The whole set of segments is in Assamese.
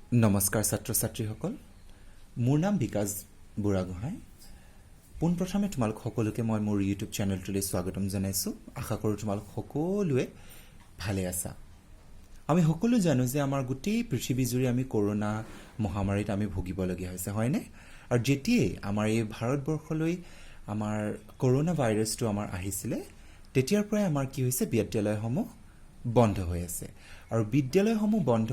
নমস্কাৰ ছাত্ৰ ছাত্ৰীসকল মোৰ নাম বিকাশ বুঢ়াগোহাঁই পোনপ্ৰথমে তোমালোক সকলোকে মই মোৰ ইউটিউব চেনেলটোলৈ স্বাগতম জনাইছোঁ আশা কৰোঁ তোমালোক সকলোৱে ভালে আছা আমি সকলো জানো যে আমাৰ গোটেই পৃথিৱীজুৰি আমি কৰোনা মহামাৰীত আমি ভুগিবলগীয়া হৈছে হয়নে আৰু যেতিয়াই আমাৰ এই ভাৰতবৰ্ষলৈ আমাৰ কৰোনা ভাইৰাছটো আমাৰ আহিছিলে তেতিয়াৰ পৰাই আমাৰ কি হৈছে বিদ্যালয়সমূহ বন্ধ হৈ আছে আৰু বিদ্যালয়সমূহ বন্ধ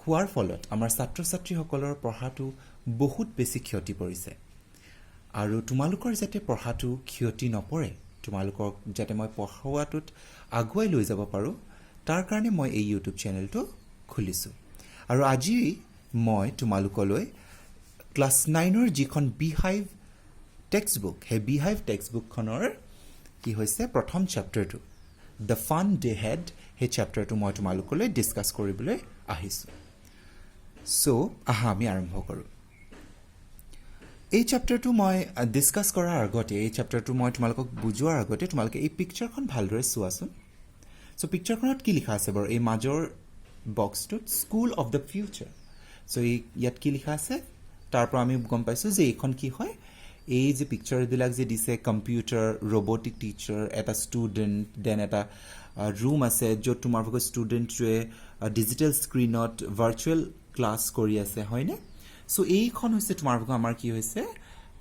হোৱাৰ ফলত আমাৰ ছাত্ৰ ছাত্ৰীসকলৰ পঢ়াটো বহুত বেছি ক্ষতি পৰিছে আৰু তোমালোকৰ যাতে পঢ়াটো ক্ষতি নপৰে তোমালোকক যাতে মই পঢ়ুৱাটোত আগুৱাই লৈ যাব পাৰোঁ তাৰ কাৰণে মই এই ইউটিউব চেনেলটো খুলিছোঁ আৰু আজি মই তোমালোকলৈ ক্লাছ 9ৰ যিখন বিহাইভ টেক্সটবুক সেই বিহাইভ টেক্সটবুকখনৰ কি হৈছে প্ৰথম চেপ্টাৰটো দ্য ফান ডে হেড সেই চেপ্টাৰটো মই তোমালোকলৈ ডিছকাছ কৰিবলৈ আহিছোঁ সো আহা আমি আৰম্ভ কৰোঁ এই চেপ্টাৰটো মই ডিছকাছ কৰাৰ আগতে এই চেপ্টাৰটো মই তোমালোকক বুজোৱাৰ আগতে তোমালোকে এই পিকচাৰখন ভালদৰে চোৱাচোন সো পিকচাৰখনত কি লিখা আছে বাৰু এই মাজৰ বক্সটোত school of the future so ইয়াত কি লিখা আছে তাৰ পৰা আমি গম পাইছোঁ যে এইখন কি হয় এই যে পিকচাৰবিলাক যে দিছে কম্পিউটাৰ ৰবটিক টিচাৰ এটা ষ্টুডেণ্ট দেন এটা ৰুম আছে য'ত তোমালোকৰ ষ্টুডেণ্টটোৱে ডিজিটেল স্ক্ৰীণত ভাৰ্চুৱেল ক্লাছ কৰি আছে হয়নে সো এইখন হৈছে তোমালোকৰ আমাৰ কি হৈছে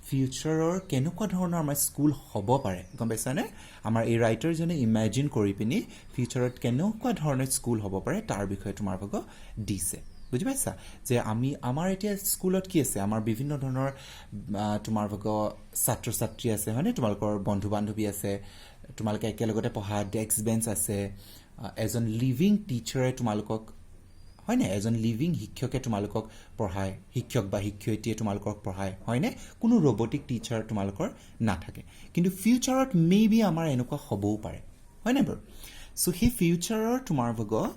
ফিউচাৰৰ কেনেকুৱা ধৰণৰ আমাৰ স্কুল হ'ব পাৰে গম পাইছানে আমাৰ এই ৰাইটাৰজনে ইমেজিন কৰি পিনি ফিউচাৰত কেনেকুৱা ধৰণৰ স্কুল হ'ব পাৰে তাৰ বিষয়ে তোমালোকক দিছে বুজি পাইছা যে আমাৰ এতিয়া স্কুলত কি আছে আমাৰ বিভিন্ন ধৰণৰ তোমালোকৰ ছাত্ৰ ছাত্ৰী আছে হয়নে তোমালোকৰ বন্ধু বান্ধৱী আছে তোমালোকে একেলগতে পঢ়া ডেস্ক বেঞ্চ আছে এজন লিভিং টিচাৰে তোমালোকক হয়নে এজন লিভিং শিক্ষকে তোমালোকক পঢ়ায় শিক্ষক বা শিক্ষয়িত্ৰীয়ে তোমালোকক পঢ়ায় হয়নে কোনো ৰবটিক টিচাৰ তোমালোকৰ নাথাকে কিন্তু ফিউচাৰত মেবি আমাৰ এনেকুৱা হ'বও পাৰে হয়নে বাৰু সো সেই ফিউচাৰৰ তোমালোকক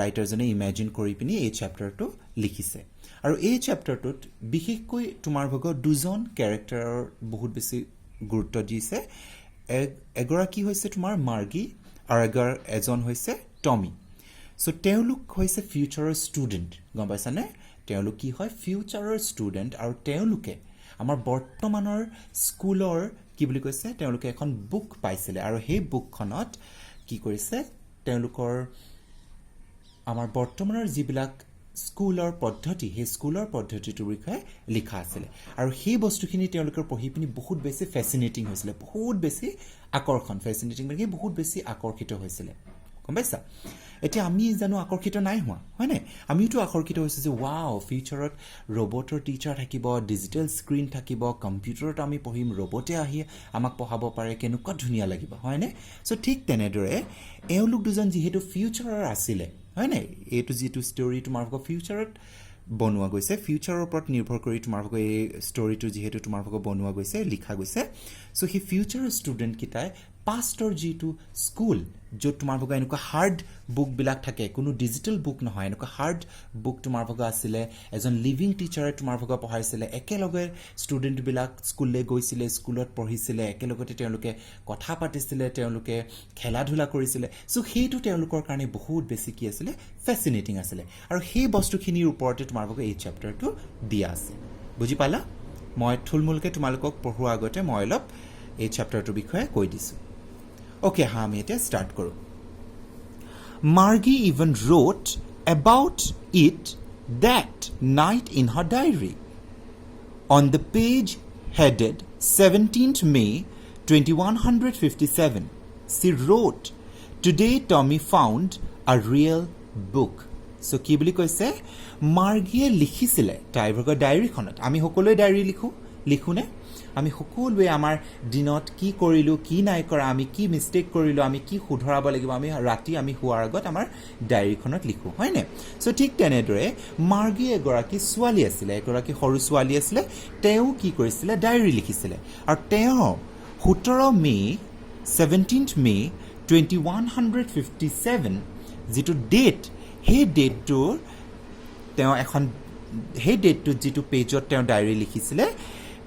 ৰাইটাৰজনে ইমেজিন কৰি পিনি এই চেপ্টাৰটো লিখিছে আৰু এই চেপ্টাৰটোত বিশেষকৈ তোমালোকৰ দুজন কেৰেক্টাৰৰ বহুত বেছি গুৰুত্ব দিছে এগৰাকী হৈছে তোমাৰ মাৰ্গী আৰু এজন হৈছে টমি সো তেওঁলোক হৈছে ফিউচাৰৰ ষ্টুডেণ্ট গম পাইছানে তেওঁলোক কি হয় ফিউচাৰৰ ষ্টুডেণ্ট আৰু তেওঁলোকে আমাৰ বৰ্তমানৰ স্কুলৰ কি বুলি কৈছে তেওঁলোকে এখন বুক পাইছিলে আৰু সেই বুকখনত কি কৰিছে তেওঁলোকৰ আমাৰ বৰ্তমানৰ যিবিলাক স্কুলৰ পদ্ধতি সেই স্কুলৰ পদ্ধতিটোৰ বিষয়ে লিখা আছিলে আৰু সেই বস্তুখিনি তেওঁলোকৰ পঢ়ি পিনি বহুত বেছি ফেচিনেটিং হৈছিলে বহুত বেছি আকৰ্ষণ ফেচিনেটিং মানে বহুত বেছি আকৰ্ষিত হৈছিলে গম পাইছা এতিয়া আমি জানো আকৰ্ষিত নাই হোৱা হয়নে আমিওতো আকৰ্ষিত হৈছোঁ যে ৱাও ফিউচাৰত ৰবটৰ টিচাৰ থাকিব ডিজিটেল স্ক্ৰীণ থাকিব কম্পিউটাৰত আমি পঢ়িম ৰবটে আহি আমাক পঢ়াব পাৰে কেনেকুৱা ধুনীয়া লাগিব হয়নে চ' ঠিক তেনেদৰে এওঁলোক দুজন যিহেতু ফিউচাৰৰ আছিলে হয়নে এইটো যিটো ষ্টৰি তোমালোকৰ ফিউচাৰত বনোৱা গৈছে ফিউচাৰৰ ওপৰত নিৰ্ভৰ কৰি তোমালোকৰ এই ষ্টৰিটো যিহেতু তোমালোকৰ বনোৱা গৈছে লিখা গৈছে চ' সেই ফিউচাৰৰ ষ্টুডেণ্টকেইটাই পাষ্টৰ যিটো স্কুল য'ত তোমালোকৰ এনেকুৱা হাৰ্ড বুকবিলাক থাকে কোনো ডিজিটেল বুক নহয় এনেকুৱা হাৰ্ড বুক তোমালোকৰ আছিলে এজন লিভিং টিচাৰে তোমালোকক পঢ়াইছিলে একেলগে ষ্টুডেণ্টবিলাক স্কুললৈ গৈছিলে স্কুলত পঢ়িছিলে একেলগতে তেওঁলোকে কথা পাতিছিলে তেওঁলোকে খেলা ধূলা কৰিছিলে চ' সেইটো তেওঁলোকৰ কাৰণে বহুত বেছি কি আছিলে ফেচিনেটিং আছিলে আৰু সেই বস্তুখিনিৰ ওপৰতে তোমালোকক এই চেপ্টাৰটো দিয়া আছে বুজি পালা মই থুলমূলকৈ তোমালোকক পঢ়োৱাৰ আগতে মই অলপ এই চেপ্টাৰটোৰ বিষয়ে কৈ দিছোঁ Okay, আমি এতিয়া start কৰো. Margie even wrote about it that night in her diary. On the page headed 17th May 2157, she wrote, "Today Tommy found a real book." So কি বুলি কৈছে মাৰ্গিয়ে লিখিছিলে তাইৰ ডায়েৰীখনত আমি সকলোৱে ডায়েৰী লিখোনে আমি সকলোৱে আমাৰ দিনত কি কৰিলোঁ কি নাই কৰা আমি কি মিষ্টেক কৰিলোঁ আমি কি শুধৰাব লাগিব আমি ৰাতি আমি শোৱাৰ আগত আমাৰ ডায়েৰীখনত লিখোঁ হয়নে চ' ঠিক তেনেদৰে মাৰ্গী এগৰাকী ছোৱালী আছিলে এগৰাকী সৰু ছোৱালী আছিলে তেওঁ কি কৰিছিলে ডায়েৰী লিখিছিলে আৰু তেওঁ 17 মে 2157 যিটো ডেট সেই ডেটটোৰ তেওঁ সেই ডেটটোত যিটো পেজত তেওঁ ডায়েৰী লিখিছিলে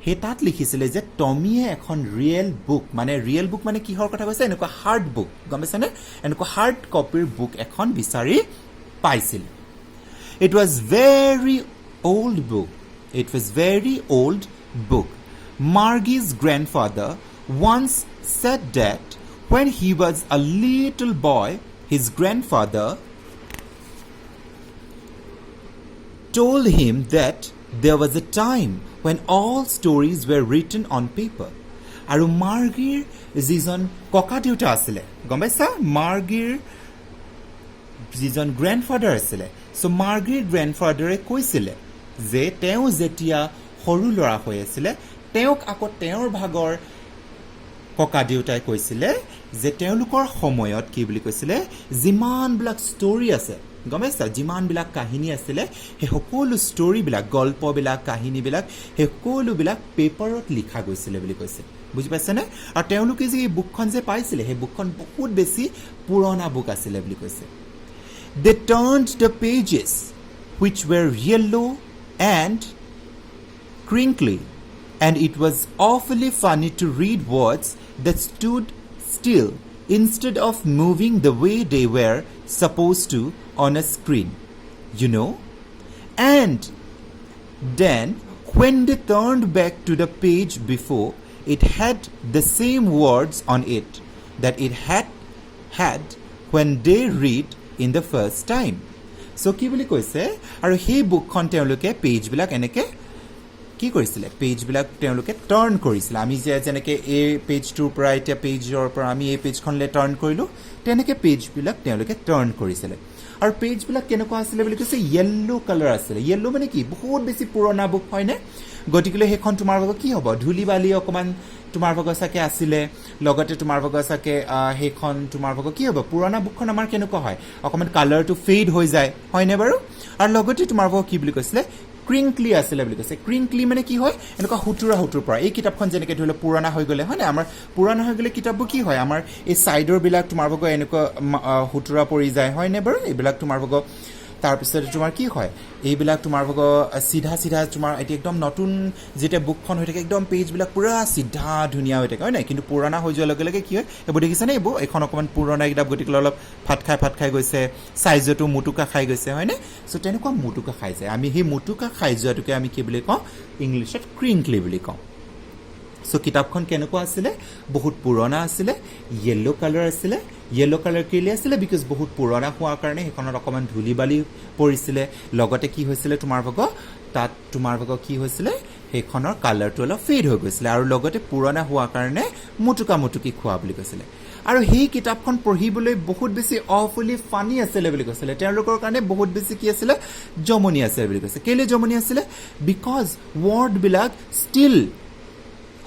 সেই তাত লিখিছিলে যে টমিয়ে এখন ৰিয়েল বুক মানে কিহৰ কথা কৈছে এনেকুৱা হাৰ্ড বুক গম পাইছেনে এনেকুৱা হাৰ্ড কপিৰ বুক এখন বিচাৰি পাইছিল It was very old book. It was very old book. Margie's grandfather once said that when he was a little boy, his grandfather told him that there was a time when all stories were written on paper. আৰু মাৰ্গীৰ যিজন ককা দেউতা আছিলে গম পাইছা মাৰ্গীৰ যিজন গ্ৰেণ্ডফাদাৰ আছিলে সো মাৰ্গীৰ গ্ৰেণ্ডফাদাৰে কৈছিলে যে তেওঁ যেতিয়া সৰু ল'ৰা হৈ আছিলে তেওঁক আকৌ তেওঁৰ ভাগৰ ককা দেউতাই কৈছিলে যে তেওঁলোকৰ সময়ত কি বুলি কৈছিলে যিমানবিলাক ষ্টৰী আছে গম পাইছা যিমানবিলাক কাহিনী আছিলে সেই সকলো ষ্টৰীবিলাক গল্পবিলাক কাহিনীবিলাক সেই সকলোবিলাক পেপাৰত লিখা গৈছিলে বুলি কৈছে বুজি পাইছেনে আৰু তেওঁলোকে যে এই বুকখন যে পাইছিলে সেই বুকখন বহুত বেছি পুৰণা বুক আছিলে বুলি কৈছে They turned the pages which were yellow and crinkly and it was awfully funny to read words that stood still instead of moving the way they were supposed to on a screen, you know? And then when they turned back to the page before, it had the same words on it that it had when they read in the first time. So কি বুলি কৈছে আৰু সেই বুকখন তেওঁলোকে পেজবিলাক এনেকে কি কৰিছিলে পেজবিলাক তেওঁলোকে টাৰ্ন কৰিছিলে আমি যেনেকে এই পেজটোৰ পৰা এতিয়া পেজৰ পৰা আমি এই পেজখনলে টাৰ্ন কৰিলো তেনেকে পেজবিলাক তেওঁলোকে টাৰ্ন কৰিছিলে আৰু পেজবিলাক কেনেকুৱা আছিলে বুলি কৈছে ইয়েলো কালাৰ আছিলে ইয়েলো মানে কি বহুত বেছি পুৰণা বুক হয়নে গতিকে সেইখন তোমাৰ ভাগ কি হ'ব ধুলি বালি অকমান তোমাৰ ভাগ সাকে আছিলে লগতে তোমাৰ ভাগ সাকে সেইখন তোমাৰ ভাগ কি হ'ব পুৰণা বুকখন আমাৰ কেনেকুৱা হয় অকমান কালাৰটো ফেড হৈ যায় হয়নে বাৰু আৰু লগতে তোমাৰ ভাগ কি বুলি কৈছিলে ক্ৰিংকলি আছিলে বুলি কৈছে ক্ৰিংকলি মানে কি হয় এনেকুৱা হুটুৰা পৰা এই কিতাপখন যেনেকৈ ধৰিলে পুৰণা হৈ গ'লে হয় না আমাৰ পুৰণা হৈ গ'লে কিতাপবোৰ কি হয় আমাৰ এই সাইডৰ বিলাক তোমাৰ ভাগ এনেকুৱা হুটুৰা পৰি যায় হয়নে বাৰু এইবিলাক তোমাৰ ভাগ তাৰপিছত তোমাৰ কি হয় এইবিলাক তোমাৰ ভাগ সিধা সিধা তোমাৰ এটি একদম নতুন যেটা বুকখন হৈ থাকে একদম পেজবিলাক পুৰা সিধা ধুনিয়া হৈ থাকে হয় না কিন্তু পুৰণা হৈ যোৱাৰ লগে লগে কি হয় এইবোৰ দেখিছানে এইবোৰ এখন অকমান পুৰণা কিতাপ গতিকে অলপ ফাট খাই গৈছে সাইজটো মুটুকা খাই গৈছে হয়নে সো তেনেকুৱা মুটুকা খাই যায় আমি সেই মুটুকা খাই যোৱাটোকে আমি কি বুলি কওঁ ইংলিছত ক্ৰিংকলি বুলি কওঁ সো কিতাপখন কেনেকুৱা আছিলে বহুত পুৰণা আছিলে ইয়েলো কালাৰ আছিলে ইয়েলো কালাৰ কেলে আছিলে বিকজ বহুত পুৰণা হোৱাৰ কাৰণে সেইখনত অকমান ধুলি বালি পৰিছিলে লগতে কি হৈছিলে তোমাৰ ভাগ তাত তোমাৰ ভাগ কি হৈছিলে সেইখনৰ কালাৰটো অলপ ফেড হৈ গৈছিলে আৰু লগতে পুৰণা হোৱাৰ কাৰণে মুটুকি খোৱা বুলি কৈছিলে আৰু সেই কিতাপখন পঢ়িবলৈ বহুত বেছি অফুলি ফানি আছিলে বুলি কৈছিলে তেওঁলোকৰ কাৰণে বহুত বেছি কি আছিলে জমনি আছিলে বুলি কৈছে কেলে জমনি আছিলে বিকজ ৱৰ্ড বিলাক ষ্টিল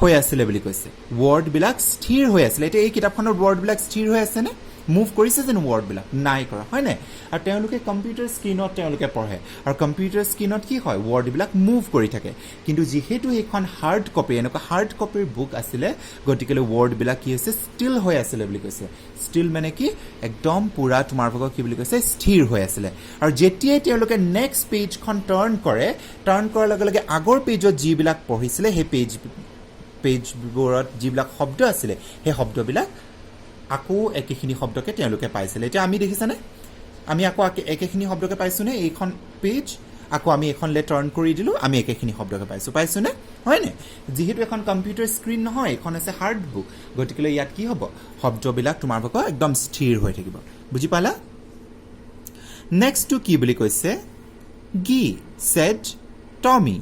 হৈ আছিলে বুলি কৈছে ৱৰ্ড বিলাক স্থিৰ হৈ আছিলে এটা এই কিতাপখনৰ ৱৰ্ড বিলাক স্থিৰ হৈ আছে নে মুভ কৰিছে যেন ৱৰ্ড বিলাক নাই কৰা হয় নাই আৰু তেওঁলোকে কম্পিউটাৰ স্ক্ৰিনত তেওঁলোকে পঢ়ে আৰু কম্পিউটাৰ স্ক্ৰিনত কি হয় ৱৰ্ড বিলাক মুভ কৰি থাকে কিন্তু যেহেতু এইখন হাৰ্ড কপি এনেকুৱা হাৰ্ড কপিৰ বুক আছিলে গতিকে ৱৰ্ড বিলাক কি হৈছে ষ্টিল হৈ আছিলে বুলি কৈছে ষ্টিল মানে কি একদম পুৰা তোমাৰ ভাগ কি বুলি কৈছে স্থিৰ হৈ আছিলে আৰু যেতিয়াই তেওঁলোকে নেক্সট পেজখন টাৰ্ন কৰাৰ লগে লগে আগৰ পেজত যিবিলাক পঢ়িছিলে সেই পেজবোৰত যিবিলাক শব্দ আছিলে সেই শব্দবিলাক আকৌ একেখিনি শব্দকে তেওঁলোকে পাইছিলে এতিয়া আমি দেখিছানে আমি আকৌ একেখিনি শব্দকে পাইছোনে এইখন পেজ আকৌ আমি এখনলে টাৰ্ন কৰি দিলো আমি একেখিনি শব্দকে পাইছোনে হয়নে যেহেতু এখন কম্পিউটাৰ স্ক্ৰিন নহয় এখন আছে হাৰ্ড বুক গতিকে ইয়াত কি হ'ব শব্দবিলাক তোমাৰ ভাগ একদম স্থিৰ হৈ থাকিব বুজি পালা নেক্সট টু কি বুলি কৈছে গি said Tommy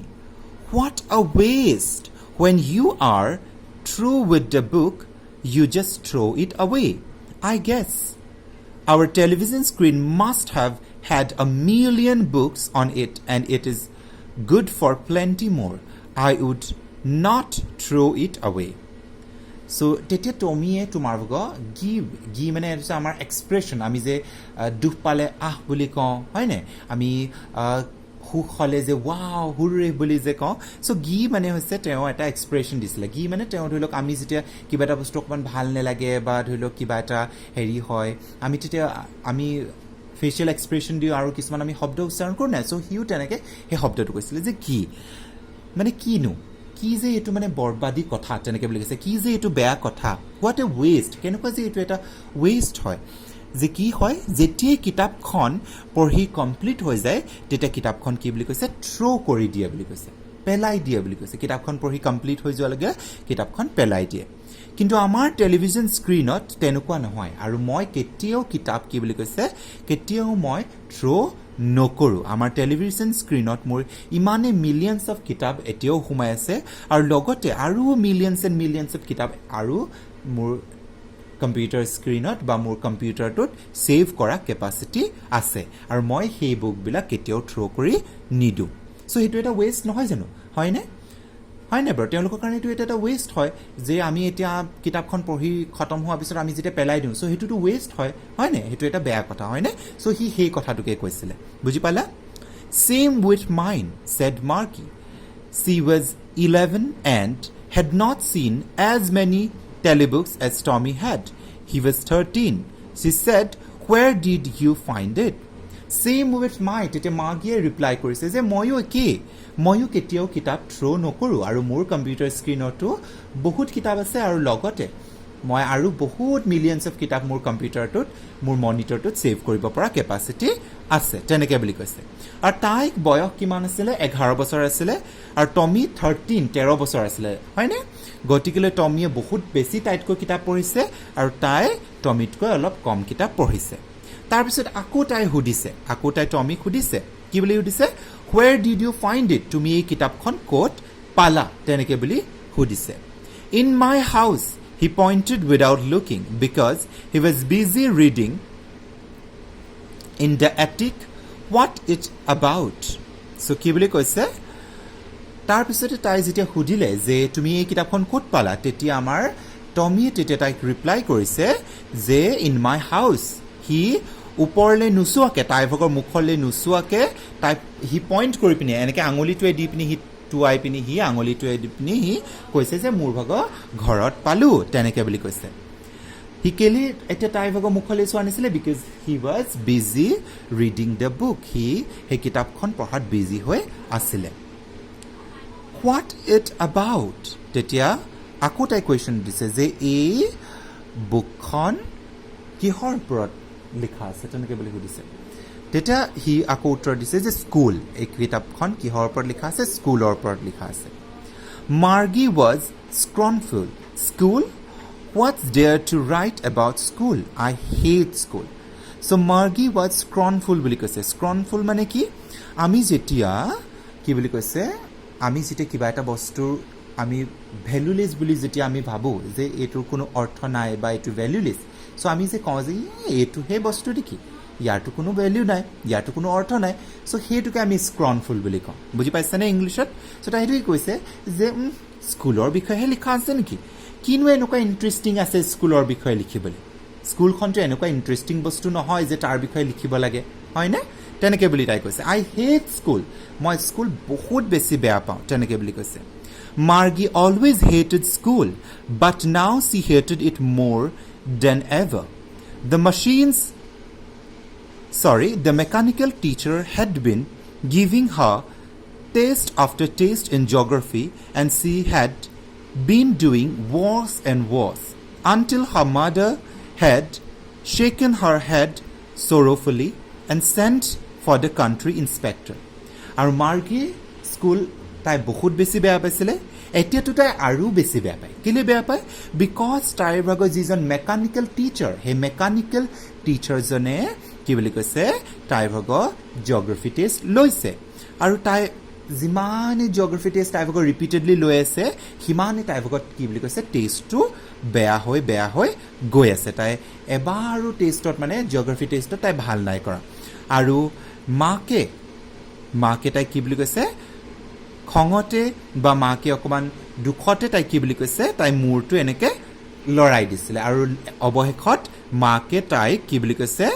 what a waste when you are through with the book you just throw it away I guess our television screen must have had a million books on it and it is good for plenty more I would not throw it away so tetia Tommy tomar bhago gi mane eta amar expression ami je dukh pale buli ko hoy ne ami হু খলে যে ওয়াও হুৰে বুলি যে কওঁ সো গি মানে হৈছে তেওঁ এটা এক্সপ্ৰেছন দিছিলে গি মানে তেওঁ ধৰিলক আমি যেতিয়া কিবা এটা বস্তু অকমান ভাল নেলাগে বা ধৰিলক কিবা এটা হেৰি হয় আমি তেতিয়া আমি ফেচিয়েল এক্সপ্ৰেছন দিও আৰু কিছুমান আমি শব্দ উচ্চাৰণ কৰো না সো হিউ তেনেকে সেই শব্দটো কৈছিলে যে কি মানে কিনো কি যে এটো মানে বৰবাদী কথা তেনেকে বুলি কৈছে কি যে এটো বেয়া কথা হোৱাট এ ৱেষ্ট কেনেকুৱা যে এটো এটা ৱেষ্ট হয় যে কি হয় যেতিয়াই কিতাপখন পঢ়ি কমপ্লিট হৈ যায় তেতিয়া কিতাপখন কি বুলি কৈছে থ্ৰ' কৰি দিয়ে বুলি কৈছে পেলাই দিয়ে বুলি কৈছে কিতাপখন পঢ়ি কমপ্লিট হৈ যোৱালৈকে কিতাপখন পেলাই দিয়ে কিন্তু আমাৰ টেলিভিজন স্ক্ৰীনত তেনেকুৱা নহয় আৰু মই কেতিয়াও কিতাপ কি বুলি কৈছে কেতিয়াও মই থ্ৰ' নকৰোঁ আমাৰ টেলিভিজন স্ক্ৰীনত মোৰ ইমানে মিলিয়নছ অফ কিতাপ এতিয়াও সোমাই আছে আৰু লগতে আৰু মিলিয়নছ এণ্ড মিলিয়নছ অফ কিতাপ আৰু মোৰ কম্পিউটাৰ স্ক্ৰীনত বা মোৰ কম্পিউটাৰটোত ছেভ কৰা কেপাচিটি আছে আৰু মই সেই বুকবিলাক কেতিয়াও থ্ৰ' কৰি নিদিওঁ চ' সেইটো এটা ৱেষ্ট নহয় জানো হয়নে হয়নে বাৰু তেওঁলোকৰ কাৰণে এইটো এটা ৱেষ্ট হয় যে আমি এতিয়া কিতাপখন পঢ়ি খতম হোৱাৰ পিছত আমি যেতিয়া পেলাই দিওঁ চ' সেইটোতো ৱেষ্ট হয়নে সেইটো এটা বেয়া কথা হয়নে চ' সি সেই কথাটোকে কৈছিলে বুজি পালা same with mine said Margie she was 11 and had not seen as many telebooks as Tommy had. He was 13. She said, where did you find it? Same with my তেতিয়া মাগিয়ে ৰিপ্লাই কৰিছে যে ময়ো কেতিয়াও কিতাপ থ্ৰ' নকৰোঁ আৰু মোৰ কম্পিউটাৰ স্ক্ৰীনতো বহুত কিতাপ আছে আৰু লগতে মই আৰু বহুত মিলিয়নছ অফ কিতাপ মোৰ কম্পিউটাৰটোত মোৰ মনিটৰটোত ছেভ কৰিব পৰা কেপাচিটি আছে তেনেকৈ বুলি কৈছে আৰু তাইক বয়স কিমান আছিলে 11 বছৰ আছিলে আৰু টমি 13 বছৰ আছিলে হয়নে গতিকেলৈ টমিয়ে বহুত বেছি তাইতকৈ কিতাপ পঢ়িছে আৰু তাই টমিতকৈ অলপ কম কিতাপ পঢ়িছে তাৰপিছত আকৌ তাই টমিক সুধিছে কি বুলি সুধিছে where did you find it তুমি এই কিতাপখন ক'ত পালা তেনেকৈ বুলি সুধিছে in my house he pointed without looking because he was busy reading in the attic what it about so কি বুলি কৈছে তাৰপিছতে তাই যেতিয়া সুধিলে যে তুমি এই কিতাপখন ক'ত পালা তেতিয়া আমাৰ টমিয়ে তেতিয়া তাইক ৰিপ্লাই কৰিছে যে ইন মাই হাউচ হি ওপৰলৈ নোচোৱাকৈ তাই ভাগৰ মুখলৈ নোচোৱাকৈ তাই হি পইণ্ট কৰি পিনে এনেকৈ আঙুলিটোৱে দি পিনি সি টুৱাই পিনি সি আঙুলিটোৱে দি পিনি সি কৈছে যে মোৰ ভাগৰ ঘৰত পালোঁ তেনেকৈ বুলি কৈছে সি কেলি এতিয়া তাই ভাগৰ মুখলৈ চোৱা নাছিলে because he was busy reading the book সি সেই কিতাপখন পঢ়াত বিজি হৈ আছিলে হোৱাট ইট এবাউট তেতিয়া আকৌ তাই কুৱেশ্যন দিছে যে এই বুকখন কিহৰ ওপৰত লিখা আছে তেনেকৈ বুলি সুধিছে তেতিয়া সি আকৌ উত্তৰ দিছে যে স্কুল এই কিতাপখন কিহৰ ওপৰত লিখা আছে স্কুলৰ ওপৰত লিখা আছে Margie was scornful school what's there to write about school I hate school so' Margie was scornful বুলি কৈছে স্ক্ৰণফুল মানে কি আমি যেতিয়া কি বুলি কৈছে আমি যেতিয়া কিবা এটা বস্তুৰ আমি ভেলুলেছ বুলি যেতিয়া আমি ভাবোঁ যে এইটোৰ কোনো অৰ্থ নাই বা এইটো ভেলুলেছ চ' আমি যে কওঁ যে এইটো সেই বস্তু নেকি ইয়াৰটো কোনো ভেলিউ নাই ইয়াৰটো কোনো অৰ্থ নাই চ' সেইটোকে আমি স্ক্ৰণফুল বুলি কওঁ বুজি পাইছেনে ইংলিছত চ' তাই সেইটোৱে কৈছে যে স্কুলৰ বিষয়েহে লিখা আছে নেকি কিনো এনেকুৱা ইণ্টাৰেষ্টিং আছে স্কুলৰ বিষয়ে লিখিবলৈ স্কুলখনটো এনেকুৱা ইণ্টাৰেষ্টিং বস্তু নহয় যে তাৰ বিষয়ে লিখিব লাগে হয়নে তেনেকৈ বুলি তাই কৈছে আই হেট স্কুল মই স্কুল বহুত বেছি বেয়া পাওঁ তেনেকৈ বুলি কৈছে Margie always hated school but now she hated it more than ever The mechanical teacher had been giving her test after test in geography and she had been doing worse and worse until her mother had shaken her head sorrowfully and sent for the country inspector. আৰু মাৰ্গী স্কুল তাই বহুত বেছি বেয়া পাইছিলে এতিয়াতো তাই আৰু বেছি বেয়া পায় কেলৈ বেয়া পায় বিকজ তাইৰ ভাগৰ যিজন মেকানিকেল টিচাৰ সেই মেকানিকেল টিচাৰজনে কি বুলি কৈছে তাইৰ ভাগৰ জিঅ'গ্ৰাফি টেষ্ট লৈছে আৰু তাই যিমানে জিঅ'গ্ৰাফি টেষ্ট তাইৰ ভাগৰ ৰিপিটেডলি লৈ আছে সিমানে তাইৰ ভাগত কি বুলি কৈছে টেষ্টটো বেয়া হৈ গৈ আছে তাই এবাৰো টেষ্টত মানে জিঅ'গ্ৰাফি টেষ্টত তাই ভাল নাই কৰা আৰু মাকে তাই কি বুলি কৈছে খঙতে বা মাকে অকণমান দুখতে তাই কি বুলি কৈছে তাই মূৰটো এনেকৈ লৰাই দিছিলে আৰু অৱশেষত মাকে তাইক কি বুলি কৈছে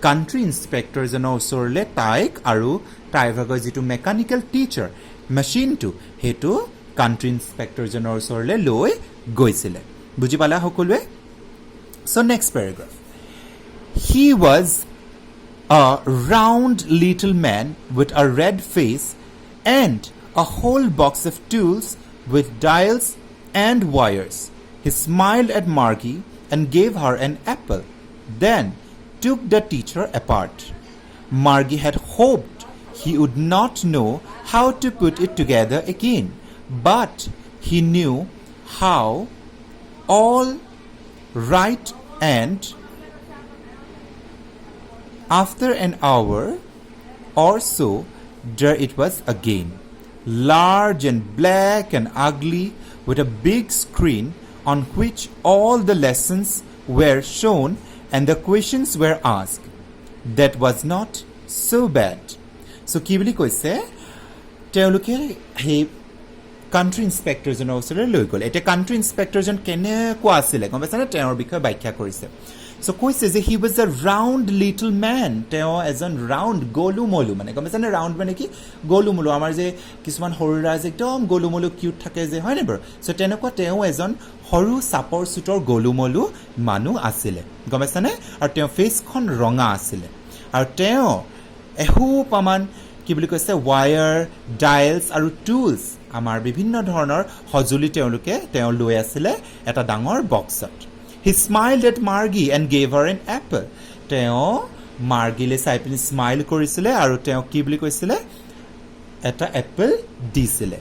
কাণ্ট্ৰি ইনস্পেক্টৰজনৰ ওচৰলৈ তাইক আৰু তাইৰ ভাগৰ যিটো মেকানিকেল টিচাৰ মেচিনটো সেইটো কাণ্ট্ৰি ইনস্পেক্টৰজনৰ ওচৰলৈ লৈ গৈছিলে বুজি পালা সকলোৱে so' next paragraph he was a round little man with a red face and a whole box of tools with dials and wires. He smiled at Margie and gave her an apple. Then took the teacher apart. Margie had hoped he would not know how to put it together again, but he knew how. All right, and after an hour or so, there it was again, large and black and ugly, with a big screen on which all the lessons were shown and the questions were asked. That was not so bad. So কি বুলি কৈছে তেওঁলোকে হে কাণ্ট্ৰি ইন্সপেক্টৰজনৰ ওচৰলৈ লৈ গ'ল এতিয়া কাণ্ট্ৰি ইন্সপেক্টৰজন কেনেকুৱা আছিলে গম পাইছানে তেওঁৰ বিষয়ে ব্যাখ্যা কৰিছে So কৈছে যে he was a round little man তেওঁ এজন ৰাউণ্ড গলুমলু মানে গম পাইছানে ৰাউণ্ড মানে কি গলুমলু আমাৰ যে কিছুমান সৰুৰা যে একদম গলুমলু কিউট থাকে যে হয় নে বাৰু সো তেনেকুৱা তেওঁ এজন সৰু চাপৰ সুটৰ গলুমলু মানুহ আছিলে গম পাইছানে আৰু তেওঁ ফেচখন ৰঙা আছিলে আৰু তেওঁ এহোপামান কি বুলি কৈছে ৱায়াৰ ডাইলছ আৰু টুলছ আমাৰ বিভিন্ন ধৰণৰ সজুলি তেওঁ লৈ আছিলে এটা ডাঙৰ বক্সত He smiled at Margie and gave her an apple. তেওঁ মাৰ্গিলে চাই পিনি স্মাইল কৰিছিলে আৰু তেওঁ কি বুলি কৈছিলে এটা এপল দিছিলে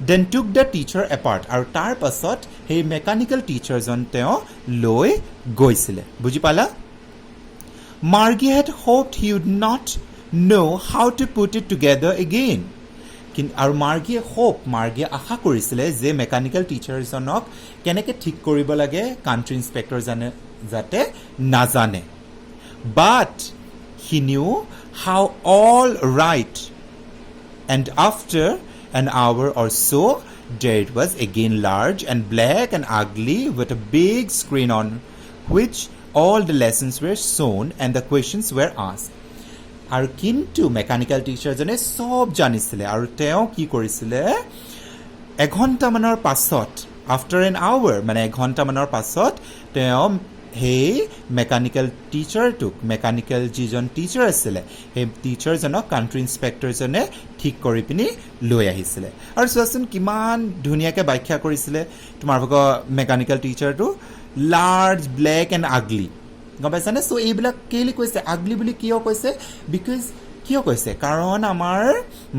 Then took the teacher apart আৰু তাৰ পাছত সেই মেকানিকেল টিচাৰজন তেওঁ লৈ গৈছিলে বুজি পালা Margie had hoped he would not know how to put it together again. আৰু মাৰ্গিয়ে আশা কৰিছিলে যে মেকানিকেল টিচাৰজনক কেনেকৈ ঠিক কৰিব লাগে কাণ্ট্ৰি ইন্সপেক্টৰজনে যাতে নাজানে But he knew how. All right, and after an hour or so, there it was again, large and black and ugly, with a big screen on which all the lessons were shown and the questions were asked. আৰু কিন্তু মেকানিকেল টিচাৰজনে সব জানিছিলে আৰু তেওঁ কি কৰিছিলে এঘণ্টামানৰ পাছত আফটাৰ এন আৱাৰ মানে এঘণ্টামানৰ পাছত তেওঁ সেই মেকানিকেল টিচাৰটোক মেকানিকেল যিজন টিচাৰ আছিলে সেই টিচাৰজনক কাণ্ট্ৰি ইন্সপেক্টৰজনে ঠিক কৰি পিনি লৈ আহিছিলে আৰু চোৱাচোন কিমান ধুনীয়াকৈ ব্যাখ্যা কৰিছিলে তোমাৰ মেকানিকেল টিচাৰটো লাৰ্জ ব্লেক এণ্ড আগলি গম পাইছানে সো এইবিলাক কেলে কৈছে আগলি বুলি কিয় কৈছে বিকজ কিয় কৈছে কাৰণ আমাৰ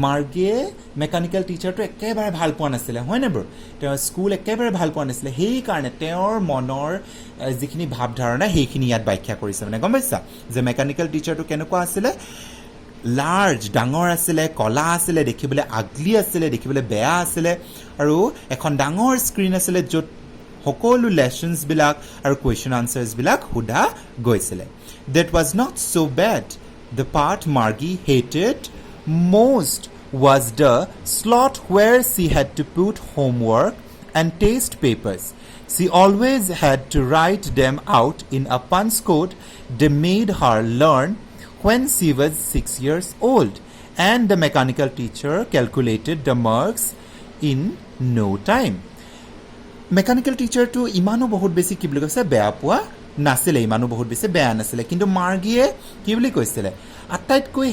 মাৰ্গিয়ে মেকানিকেল টিচাৰটো একেবাৰে ভাল পোৱা নাছিলে হয় নে বাৰু তেওঁ স্কুল একেবাৰে ভাল পোৱা নাছিলে সেই কাৰণে তেওঁৰ মনৰ যিখিনি ভাৱধাৰণা সেইখিনি ইয়াত ব্যাখ্যা কৰিছে মানে গম পাইছা যে মেকানিকেল টিচাৰটো কেনেকুৱা আছিলে লাৰ্জ ডাঙৰ আছিলে কলা আছিলে দেখিবলৈ আগলি আছিলে দেখিবলৈ বেয়া আছিলে আৰু এখন ডাঙৰ স্ক্ৰীন আছিলে য'ত সকলো লেসন্স বিলাক আৰু কোৱেশ্চন আনসাৰ্স বিলাক হুদা গৈছিলে That was not so bad. The part Margie hated most was the slot where she had to put homework and test papers. She always had to write them out in a punch code they made her learn when she was 6 years old, and the mechanical teacher calculated the marks in no time. Mechanical teacher to imano bahut beshi ki boli koise beya pua নাছিলে ইমানো বহুত বেছি বেয়া নাছিলে কিন্তু মাৰ্গিয়ে কি বুলি কৈছিলে আটাইতকৈ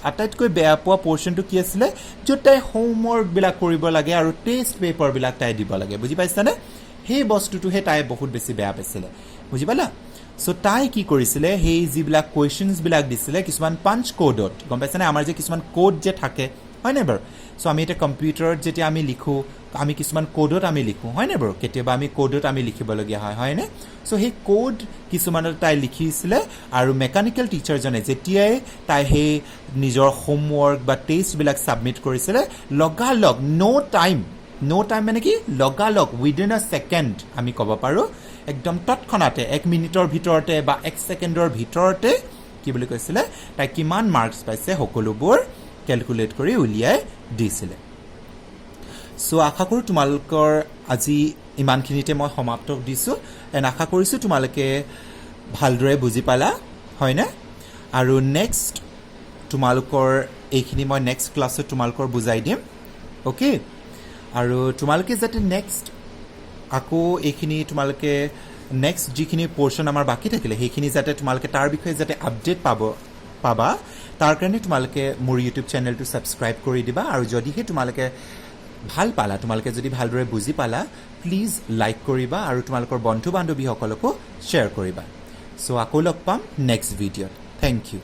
আটাইতকৈ বেয়া পোৱা পৰ্চনটো কি আছিলে য'ত তাই হোমৱৰ্ক বিলাক কৰিব লাগে আৰু টেষ্ট পেপাৰ বিলাক তাই দিব লাগে বুজি পাইছানে সেই বস্তুটোহে তাই বহুত বেছি বেয়া পাইছিলে বুজি পালা সো তাই কি কৰিছিলে সেই যিবিলাক কোৱেশ্চনছ বিলাক দিছিলে কিছুমান পাঞ্চ কোডত গম পাইছানে আমাৰ যে কিছুমান কোড যে থাকে হয় নে বাৰু সো আমি এটা কম্পিউটাৰত যেতিয়া আমি লিখো আমি কিছুমান কোডত আমি লিখো হয় নে বাৰু কেতিয়াবা আমি কোডত আমি লিখিবলগীয়া হয় নে সো সেই কোড কিছুমানত তাই লিখিছিলে আৰু মেকানিকেল টিচাৰজনে যেতিয়াই তাই সেই নিজৰ হোমৱৰ্ক বা টেষ্টবিলাক ছাবমিট কৰিছিলে লগালগ নো টাইম মানে কি লগালগ উইদিন আ ছেকেণ্ড আমি ক'ব পাৰোঁ একদম তৎক্ষণাতে 1 মিনিটৰ ভিতৰতে বা 1 ছেকেণ্ডৰ ভিতৰতে কি বুলি কৈছিলে তাই কিমান মাৰ্কছ পাইছে সকলোবোৰ ক্যালকুলেট কৰি উলিয়াই দিছিলে সো আশা কৰো তোমালোকৰ আজি ইমানখিনিতে মই সমাপ্ত দিছো এন আশা কৰিছো তোমালোকে ভালদৰে বুজি পালা হয় না আৰু নেক্সট তোমালোকৰ এইখিনি মই নেক্সট ক্লাছত তোমালোকৰ বুজাই দিম ওকে আৰু তোমালোকে যাতে নেক্সট আকৌ এইখিনি তোমালোকে নেক্সট যিখিনি পোৰ্শন আমাৰ বাকি থাকিলে সেইখিনি যাতে তোমালোকে তাৰ বিষয়ে যাতে আপডেট পাবা তাৰ কাৰণে তোমালোকে মোৰ ইউটিউব চেনেলটো সাবস্ক্ৰাইব কৰি দিবা আৰু যদিহে তোমালোকে ভাল পালা তোমালোকে যদি ভালদৰে বুজি পালা প্লিজ লাইক কৰিবা আৰু তোমালোকৰ বন্ধু বান্ধৱীসকলকো শ্বেয়াৰ কৰিবা চ' আকৌ লগ পাম নেক্সট ভিডিঅ'ত। Thank U.